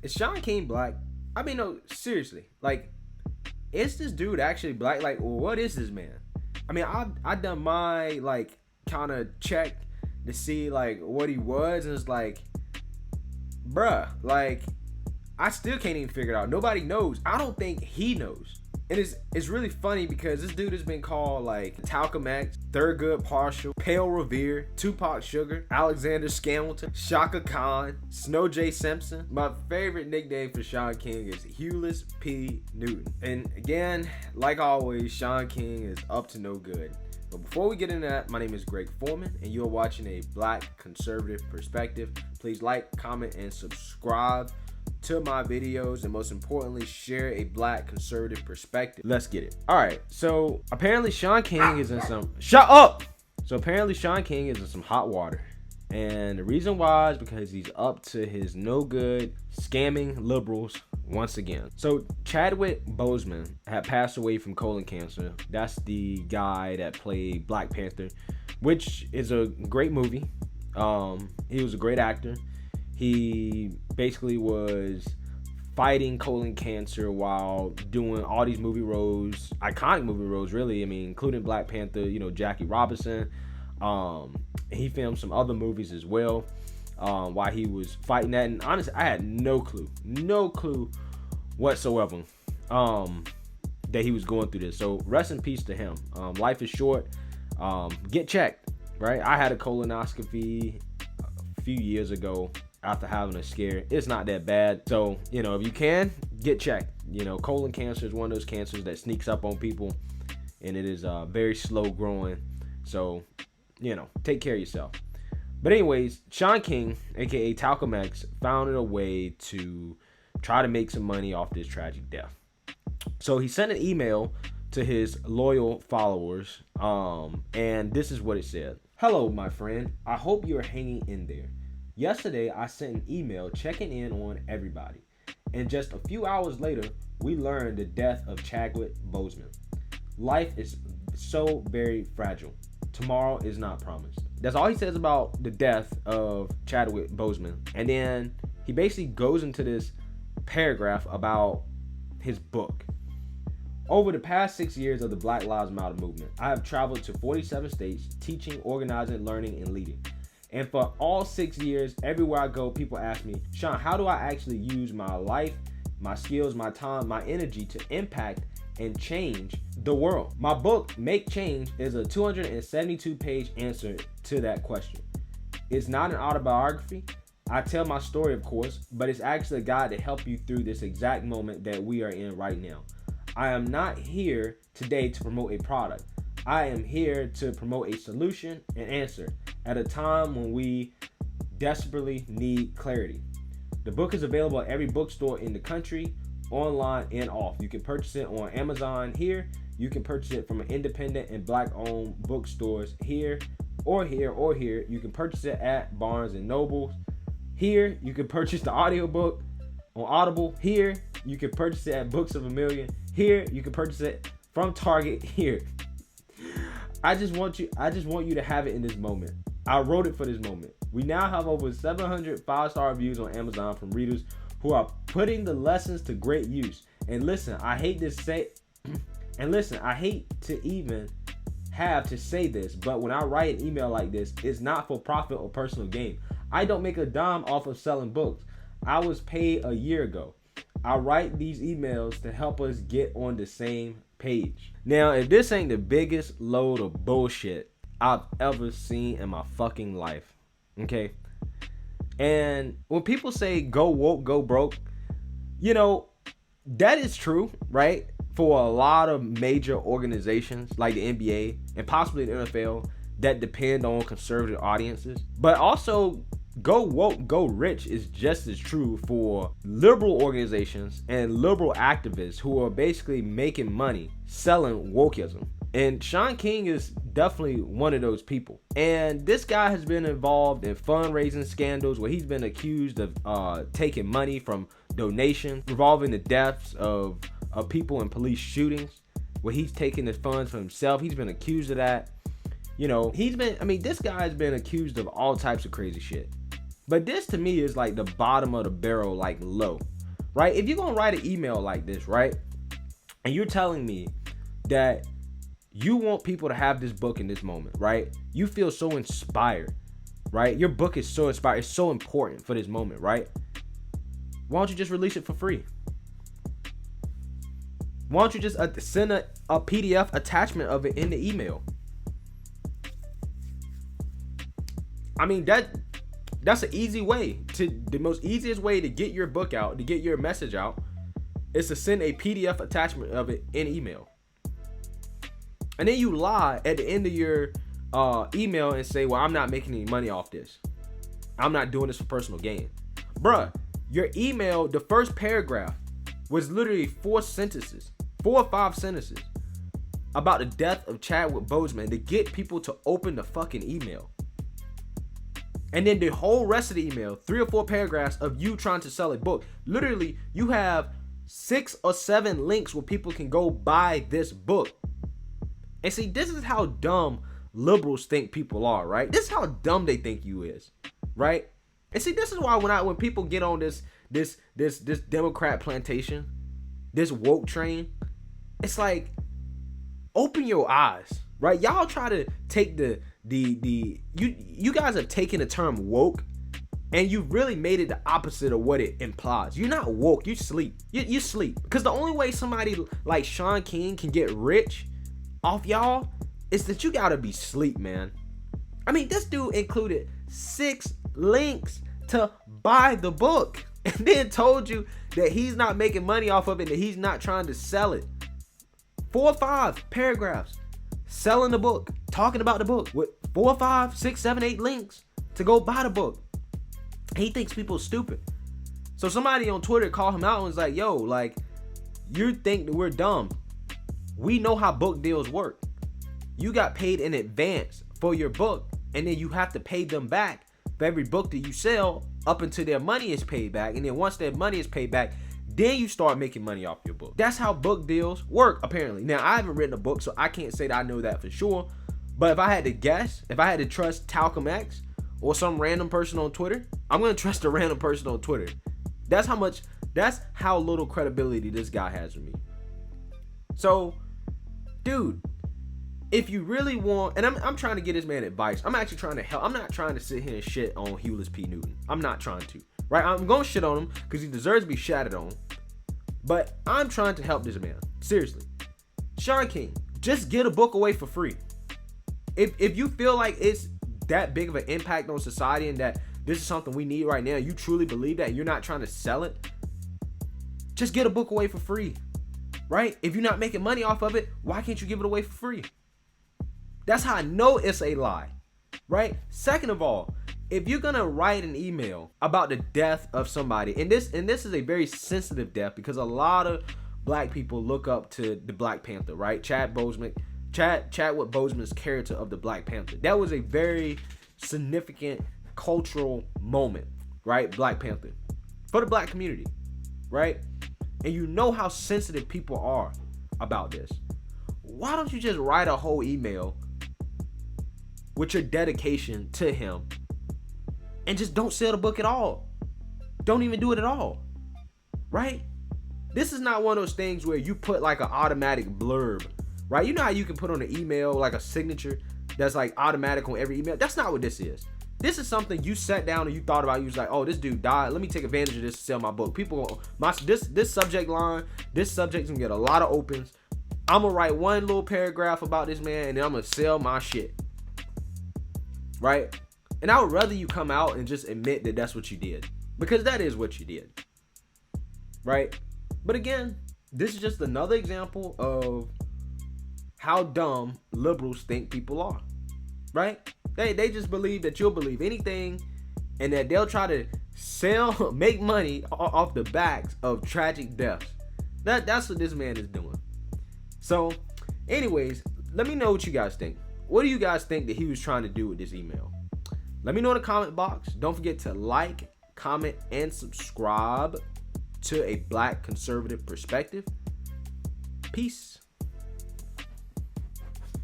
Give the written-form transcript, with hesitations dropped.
Is Shaun King black? I mean, no, seriously. Like, is this dude actually black? Like, what is this man? I mean, I done my like kind of check to see like what he was, and it's like, bruh, like I still can't even figure it out. Nobody knows. I don't think he knows. And it's really funny because this dude has been called like Talcum X, Thurgood Marshall, Pale Revere, Tupac Sugar, Alexander Scamilton, Shaka Khan, Snow J Simpson. My favorite nickname for Shaun King is Hewless P. Newton. And again, like always, Shaun King is up to no good. But before we get into that, my name is Greg Foreman, and you're watching a Black Conservative Perspective. Please like, comment, and subscribe to my videos, and most importantly, share a Black conservative perspective. Let's get it. All right, so apparently Shaun King is in some apparently Shaun King is in some hot water, and the reason why is because he's up to his no good scamming liberals once again. So Chadwick Boseman had passed away from colon cancer. That's the guy that played Black Panther, which is a great movie. He was a great actor. He basically was fighting colon cancer while doing all these movie roles, iconic movie roles, really. I mean, including Black Panther, Jackie Robinson. He filmed some other movies as well while he was fighting that. And honestly, I had no clue whatsoever that he was going through this. So rest in peace to him. Life is short. Get checked, right? I had a colonoscopy a few years ago after having a scare. It's not that bad. So, if you can, get checked. Colon cancer is one of those cancers that sneaks up on people, and it is very slow growing. So, take care of yourself. But anyways, Shaun King, aka Talcum X, found a way to try to make some money off this tragic death. So he sent an email to his loyal followers, and this is what it said. Hello, my friend. I hope you're hanging in there. Yesterday, I sent an email checking in on everybody, and just a few hours later, we learned the death of Chadwick Boseman. Life is so very fragile. Tomorrow is not promised. That's all he says about the death of Chadwick Boseman. And then he basically goes into this paragraph about his book. Over the past 6 years of the Black Lives Matter movement, I have traveled to 47 states, teaching, organizing, learning, and leading. And for all 6 years, everywhere I go, people ask me, Shaun, how do I actually use my life, my skills, my time, my energy to impact and change the world? My book, Make Change, is a 272-page answer to that question. It's not an autobiography. I tell my story, of course, but it's actually a guide to help you through this exact moment that we are in right now. I am not here today to promote a product. I am here to promote a solution and answer at a time when we desperately need clarity. The book is available at every bookstore in the country, online and off. You can purchase it on Amazon here. You can purchase it from an independent and Black-owned bookstores here, or here, or here. You can purchase it at Barnes & Noble. Here, you can purchase the audiobook on Audible. Here, you can purchase it at Books of a Million. Here, you can purchase it from Target. Here. I just want you to have it in this moment. I wrote it for this moment. We now have over 700 5-star reviews on Amazon from readers who are putting the lessons to great use. And listen, I hate to even have to say this, but when I write an email like this, it's not for profit or personal gain. I don't make a dime off of selling books. I was paid a year ago. I write these emails to help us get on the same page. Now, if this ain't the biggest load of bullshit I've ever seen in my fucking life, okay? And when people say go woke, go broke, that is true, right? For a lot of major organizations like the NBA and possibly the NFL that depend on conservative audiences. But also, go woke, go rich is just as true for liberal organizations and liberal activists who are basically making money selling wokeism. And Shaun King is definitely one of those people. And this guy has been involved in fundraising scandals where he's been accused of taking money from donations involving the deaths of people in police shootings, where he's taking the funds for himself. He's been accused of that. This guy has been accused of all types of crazy shit. But this to me is like the bottom of the barrel, like low, right? If you're gonna write an email like this, right, and you're telling me that you want people to have this book in this moment, right? You feel so inspired, right? Your book is so inspired. It's so important for this moment, right? Why don't you just release it for free? Why don't you just send a PDF attachment of it in the email? I mean, that's an easy way the most easiest way to get your book out, to get your message out, is to send a PDF attachment of it in email. And then you lie at the end of your email and say, well, I'm not making any money off this. I'm not doing this for personal gain. Bruh, your email, the first paragraph was literally 4 or 5 sentences about the death of Chadwick Boseman to get people to open the fucking email. And then the whole rest of the email, 3 or 4 paragraphs of you trying to sell a book. Literally, you have 6 or 7 links where people can go buy this book. And see, this is how dumb liberals think people are, right? This is how dumb they think you is, right? And see, this is why when people get on this Democrat plantation, this woke train, it's like, open your eyes, right? Y'all try to take you guys have taken the term woke and you really made it the opposite of what it implies. You're not woke, you sleep. You sleep. Because the only way somebody like Shaun King can get rich off y'all is that you gotta be sleep, man. I mean, this dude included 6 links to buy the book and then told you that he's not making money off of it, that he's not trying to sell it. 4 or 5 paragraphs selling the book, talking about the book with 4 or 5, 6, 7, 8 links to go buy the book. He thinks people stupid. So somebody on Twitter called him out and was like, yo, like, you think that we're dumb. We know how book deals work. You got paid in advance for your book, and then you have to pay them back for every book that you sell up until their money is paid back. And then once their money is paid back, then you start making money off your book. That's how book deals work, apparently. Now, I haven't written a book, so I can't say that I know that for sure. But if I had to guess, if I had to trust Talcum X or some random person on Twitter, I'm going to trust a random person on Twitter. That's how little credibility this guy has with me. So, dude, if you really want, and I'm trying to get this man advice. I'm actually trying to help. I'm not trying to sit here and shit on Hewlett P. Newton. I'm not trying to. Right? I'm going to shit on him because he deserves to be shattered on. But I'm trying to help this man. Seriously. Shaun King, just get a book away for free. If you feel like it's that big of an impact on society and that this is something we need right now, you truly believe that, you're not trying to sell it, just get a book away for free. Right? If you're not making money off of it, why can't you give it away for free? That's how I know it's a lie. Right? Second of all, if you're gonna write an email about the death of somebody, and this is a very sensitive death because a lot of black people look up to the Black Panther, right? Chadwick Boseman's character of the Black Panther. That was a very significant cultural moment, right? Black Panther. For the black community, right? And you know how sensitive people are about this. Why don't you just write a whole email with your dedication to him and just don't sell the book at all? Don't even do it at all, right? This is not one of those things where you put like an automatic blurb, right? You know how you can put on an email like a signature that's like automatic on every email? That's not what this is. This is something you sat down and you thought about. You was like, oh, this dude died. Let me take advantage of this to sell my book. People, this subject line, this subject's gonna get a lot of opens. I'm gonna write one little paragraph about this man and then I'm gonna sell my shit, right? And I would rather you come out and just admit that that's what you did, because that is what you did, right? But again, this is just another example of how dumb liberals think people are, right? They just believe that you'll believe anything and that they'll try to sell, make money off the backs of tragic deaths. That's what this man is doing. So, anyways, let me know what you guys think. What do you guys think that he was trying to do with this email? Let me know in the comment box. Don't forget to like, comment, and subscribe to A Black Conservative Perspective. Peace.